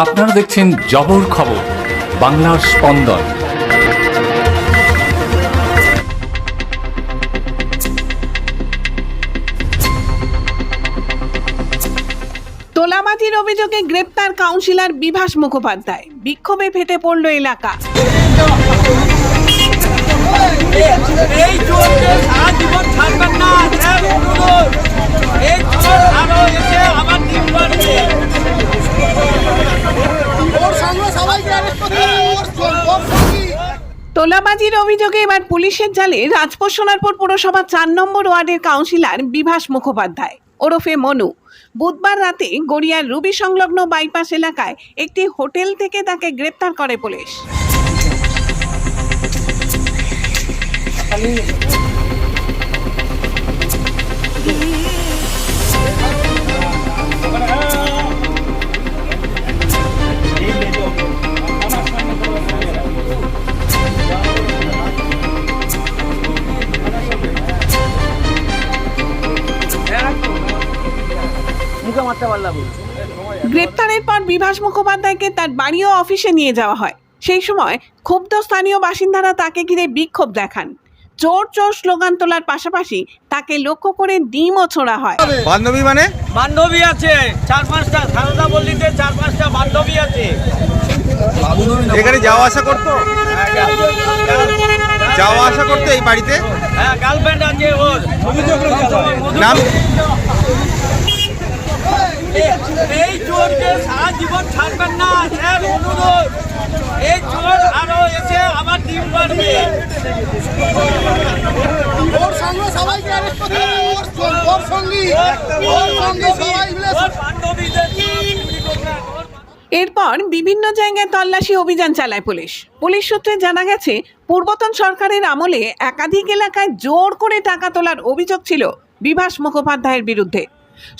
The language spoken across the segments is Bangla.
আপনারা দেখছেন জবর খবর, বাংলার স্পন্দন। তোলাবাজির অভিযোগে গ্রেপ্তার কাউন্সিলর বিভাস মুখোপাধ্যায়, বিক্ষোভে ফেটে পড়ল এলাকা। তোলাবাজির অভিযোগে এবার পুলিশের জালে রাজপুর সোনারপুর পুরসভা 4 নম্বর ওয়ার্ডের কাউন্সিলর বিভাস মুখোপাধ্যায় ওরফে মনু। বুধবার রাতে গড়িয়ার রুবি সংলগ্ন বাইপাস এলাকায় একটি হোটেল থেকে তাকে গ্রেপ্তার করে পুলিশ। গ্রেপ্তারের পর বিভাস মুখোপাধ্যায়কে তার বাড়ি ও অফিসে নিয়ে যাওয়া হয়। সেই সময় ক্ষুব্ধ স্থানীয় বাসিন্দারা তাকে ঘিরে বিক্ষোভ দেখান। চোর চোর স্লোগান তোলার পাশাপাশি তাকে লক্ষ্য করে ডিমও ছোড়া হয়। বান্ধবী মানে বান্ধবী আছে 4-5টা, সারদা বললিতে 4-5টা বান্ধবী আছে। এখানে যাওয়া আসা করতো এই বাড়িতে? হ্যাঁ, গার্লফ্রেন্ড আছে ওর। নাম? এই চোরকে সারা জীবন ছাড়বেন না, স্যার অনুরোধ। এই চোর আরো এসে আবার ডিম মারবে। ওর সঙ্গে সবাইকে অ্যারেস্ট করতে হবে। ওর সঙ্গে সবাই মিলে এরপর বিভিন্ন জায়গায় তল্লাশি অভিযান চালায় পুলিশ। পুলিশ সূত্রে জানা গেছে, পূর্বতন সরকারের আমলে একাধিক এলাকায় জোর করে টাকা তোলার অভিযোগ ছিল বিভাস মুখোপাধ্যায়ের বিরুদ্ধে।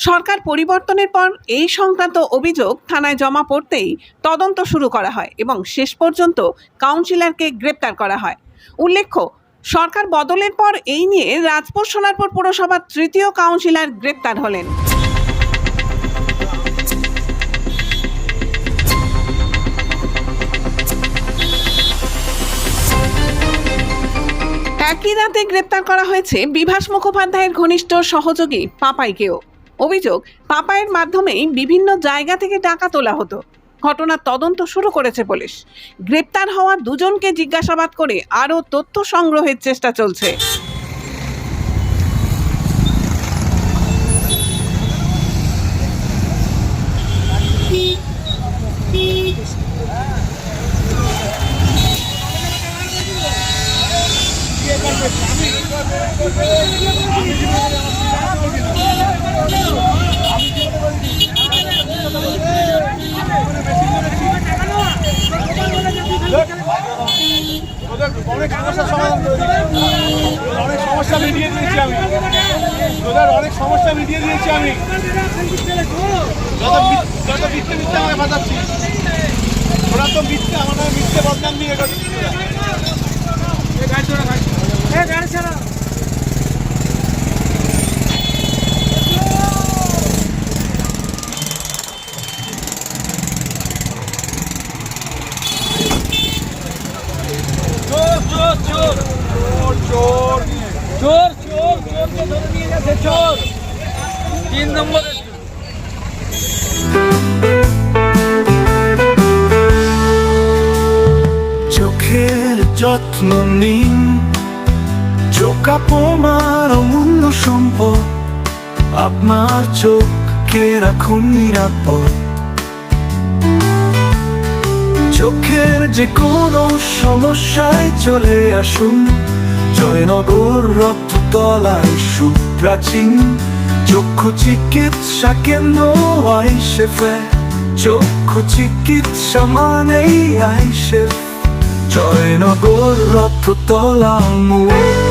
সরকার পরিবর্তনের পর এই সংক্রান্ত অভিযোগ থানায় জমা পড়তেই তদন্ত শুরু করা হয় এবং শেষ পর্যন্ত কাউন্সিলরকে গ্রেপ্তার করা হয়। উল্লেখ্য, সরকার বদলের পর এই নিয়ে রাজপুর সোনারপুর পুরসভার 3য় কাউন্সিলর গ্রেপ্তার হলেন। একই রাতে গ্রেপ্তার করা হয়েছে বিভাস মুখোপাধ্যায়ের ঘনিষ্ঠ সহযোগী পাপাইকেও। অভিযোগ, পাপাইয়ের মাধ্যমেই বিভিন্ন জায়গা থেকে টাকা তোলা হতো। ঘটনার তদন্ত শুরু করেছে পুলিশ। গ্রেপ্তার হওয়া দুজনকে জিজ্ঞাসাবাদ করে আরও তথ্য সংগ্রহের চেষ্টা চলছে। অনেক সমস্যা মিটিয়ে দিয়েছি আমি। অনেক সমস্যা মিটিয়ে দিয়েছি আমি। যত মিথ্যে আমাকে বাঁচাচ্ছি, ওরা তো মিথ্যে আমার মিথ্যে বদনাম দিয়ে চোর 3 নম্বরে। চোখের যত্ন নিন, চোখ আপনার অমূল্য সম্পদ। আপনার চোখকে রাখুন নিরাপদ। চোখের যে কোনো সমস্যায় চলে আসুন জয়নগর রক্ততলায় সুপ্রাচীন চক্ষু চিকিৎসা কেন্দ্র আইসেফে। চক্ষু চিকিৎসা মানেই আইসেফ, জয়নগর রক্ততলা মোড়।